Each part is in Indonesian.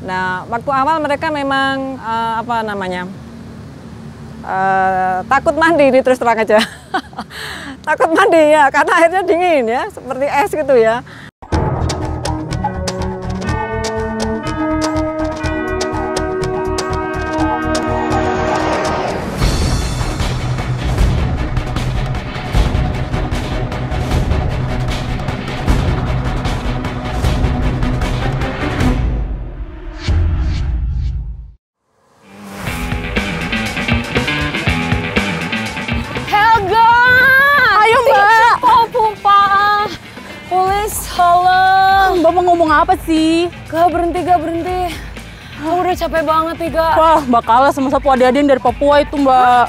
Nah, waktu awal mereka memang takut mandi, ini terus terang aja. Takut mandi ya, karena airnya dingin ya, seperti es gitu ya. Bapak ngomong apa sih? Gak berhenti. Aku udah capek banget nih, Gak. Wah, Mbak kalah sama sapu adik-adik dari Papua itu, Mbak.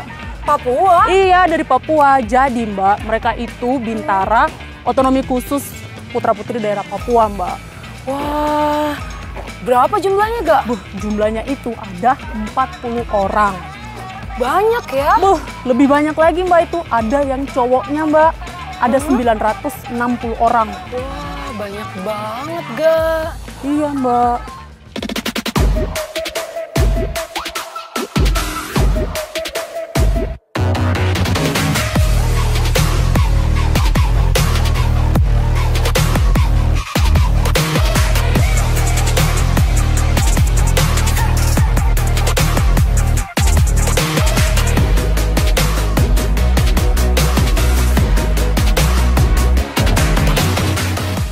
Papua? Iya, dari Papua. Jadi, Mbak, mereka itu Bintara, otonomi khusus putra-putri daerah Papua, Mbak. Wah, berapa jumlahnya, Gak? Jumlahnya itu ada 40 orang. Banyak ya? Lebih banyak lagi, Mbak, itu. Ada yang cowoknya, Mbak. Ada 960 orang. Wah, banyak banget, Gak? Iya, Mbak.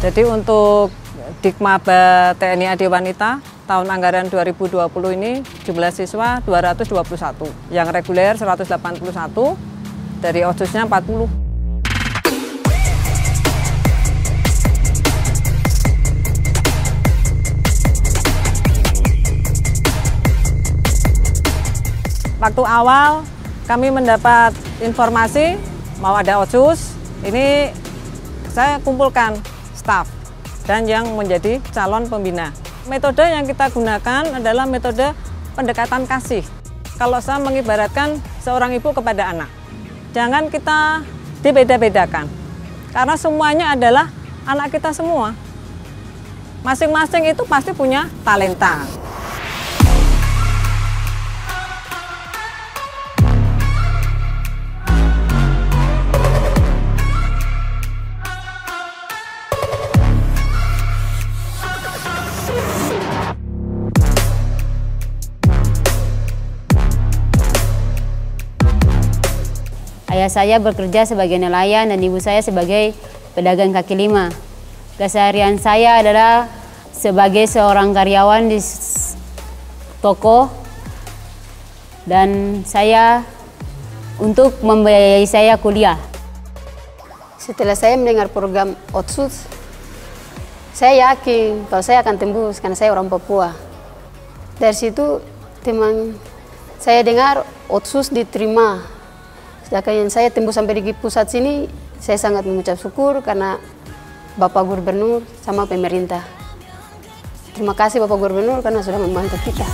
Jadi untuk Dikmaba TNI AD Wanita tahun anggaran 2020 ini jumlah siswa 221, yang reguler 181, dari OSUSnya 40. Waktu awal kami mendapat informasi mau ada OSUS, ini saya kumpulkan staf dan yang menjadi calon pembina. Metode yang kita gunakan adalah metode pendekatan kasih. Kalau saya mengibaratkan seorang ibu kepada anak, jangan kita dibeda-bedakan, karena semuanya adalah anak kita semua. Masing-masing itu pasti punya talenta. Ayah saya bekerja sebagai nelayan dan ibu saya sebagai pedagang kaki lima. Keseharian saya adalah sebagai seorang karyawan di toko dan saya untuk membiayai saya kuliah. Setelah saya mendengar program OSUS, saya yakin kalau saya akan tembus karena saya orang Papua. Dari situ teman saya dengar OSUS diterima. Sedangkan yang saya tembus sampai di pusat sini, saya sangat mengucap syukur karena Bapak Gubernur sama pemerintah. Terima kasih Bapak Gubernur karena sudah membantu kita.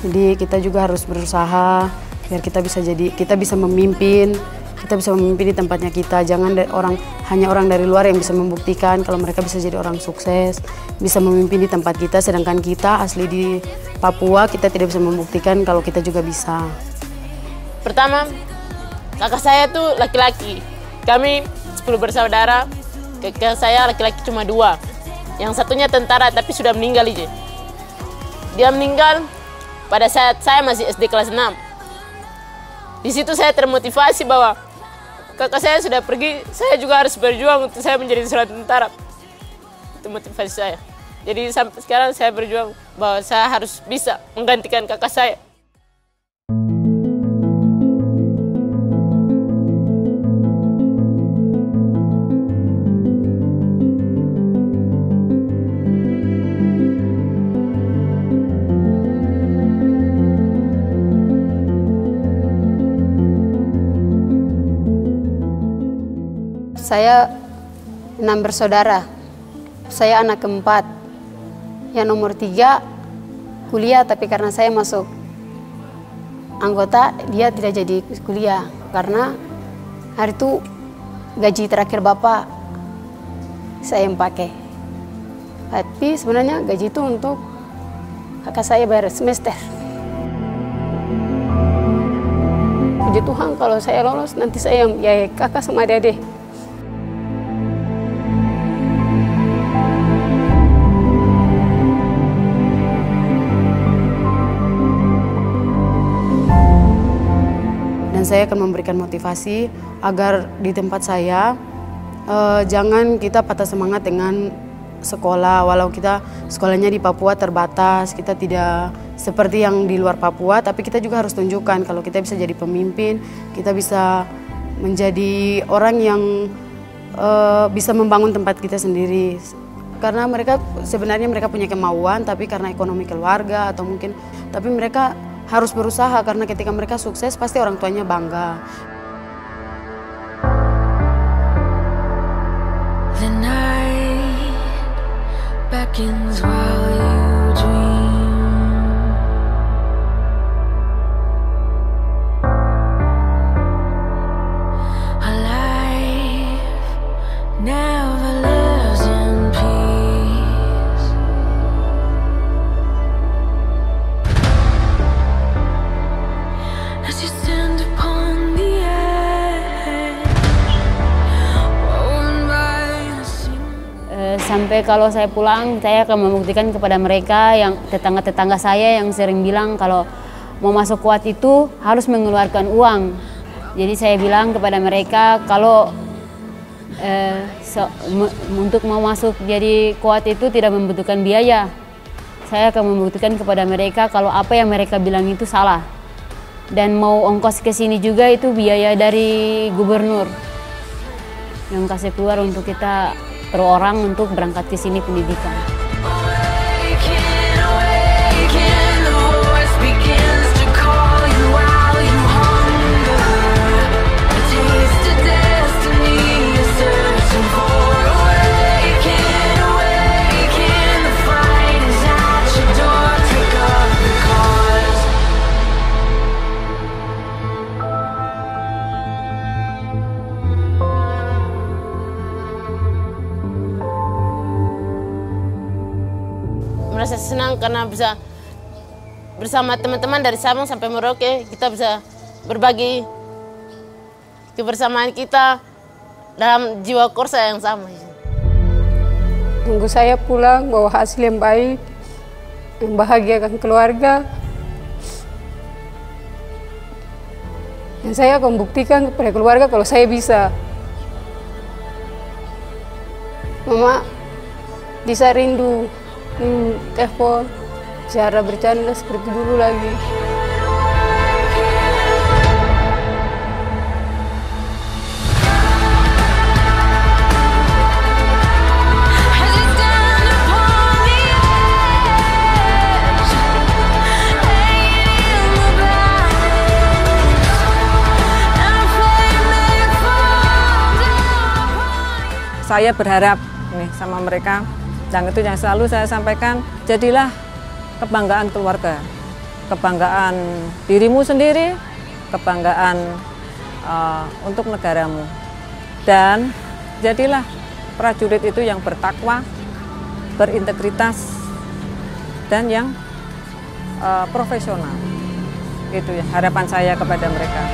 Jadi kita juga harus berusaha biar kita bisa memimpin di tempatnya kita. Jangan hanya orang dari luar yang bisa membuktikan kalau mereka bisa jadi orang sukses, bisa memimpin di tempat kita, sedangkan kita asli di Papua kita tidak bisa membuktikan kalau kita juga bisa. Pertama, kakak saya tuh laki-laki. Kami 10 bersaudara, kakak saya laki-laki cuma 2. Yang satunya tentara tapi sudah meninggal aja. Dia meninggal pada saat saya masih SD kelas 6. Di situ saya termotivasi bahwa kakak saya sudah pergi, saya juga harus berjuang untuk saya menjadi seorang tentara. Itu motivasi saya. Jadi sampai sekarang saya berjuang bahwa saya harus bisa menggantikan kakak saya. Saya 6 bersaudara. Saya anak keempat. Yang nomor 3 kuliah, tapi karena saya masuk anggota, dia tidak jadi kuliah. Karena hari itu gaji terakhir bapak saya yang pakai. Tapi sebenarnya gaji itu untuk kakak saya bayar semester. Puji Tuhan kalau saya lolos nanti saya yang biayai kakak sama adik-adik. Dan saya akan memberikan motivasi agar di tempat saya jangan kita patah semangat dengan sekolah. Walau kita sekolahnya di Papua terbatas, kita tidak seperti yang di luar Papua, tapi kita juga harus tunjukkan kalau kita bisa jadi pemimpin, kita bisa menjadi orang yang bisa membangun tempat kita sendiri. Karena mereka sebenarnya mereka punya kemauan, tapi karena ekonomi keluarga atau mungkin, tapi mereka harus berusaha karena ketika mereka sukses pasti orang tuanya bangga. The night beckons while you dream. A life never lives in peace. As you stand upon the edge, woven by the sea. Sampai kalau saya pulang, saya akan membuktikan kepada mereka, yang tetangga-tetangga saya yang sering bilang kalau mau masuk kuat itu harus mengeluarkan uang. Jadi saya bilang kepada mereka kalau untuk mau masuk jadi kuat itu tidak membutuhkan biaya. Saya akan membuktikan kepada mereka kalau apa yang mereka bilang itu salah. Dan mau ongkos ke sini juga itu biaya dari gubernur yang kasih keluar untuk kita per orang untuk berangkat ke sini pendidikan. Awaken, awaken, the voice begins to call you while you hunger. A taste of destiny you're searching for. Awaken, awaken, the fight is at your door. Take up the cause. Merasa senang karena bisa bersama teman-teman dari Sabang sampai Merauke, kita bisa berbagi kebersamaan kita dalam jiwa Korsa yang sama. Tunggu saya pulang bawa hasil yang baik, membahagiakan keluarga. Dan saya akan buktikan kepada keluarga kalau saya bisa. Mama bisa rindu telepon, cara bercanda seperti dulu lagi. As you stand upon the edge, laying in the balance, and a flame may fall down upon you. Saya berharap nih sama mereka, dan itu yang selalu saya sampaikan, jadilah kebanggaan keluarga, kebanggaan dirimu sendiri, kebanggaan untuk negaramu. Dan jadilah prajurit itu yang bertakwa, berintegritas, dan yang profesional. Itu ya harapan saya kepada mereka.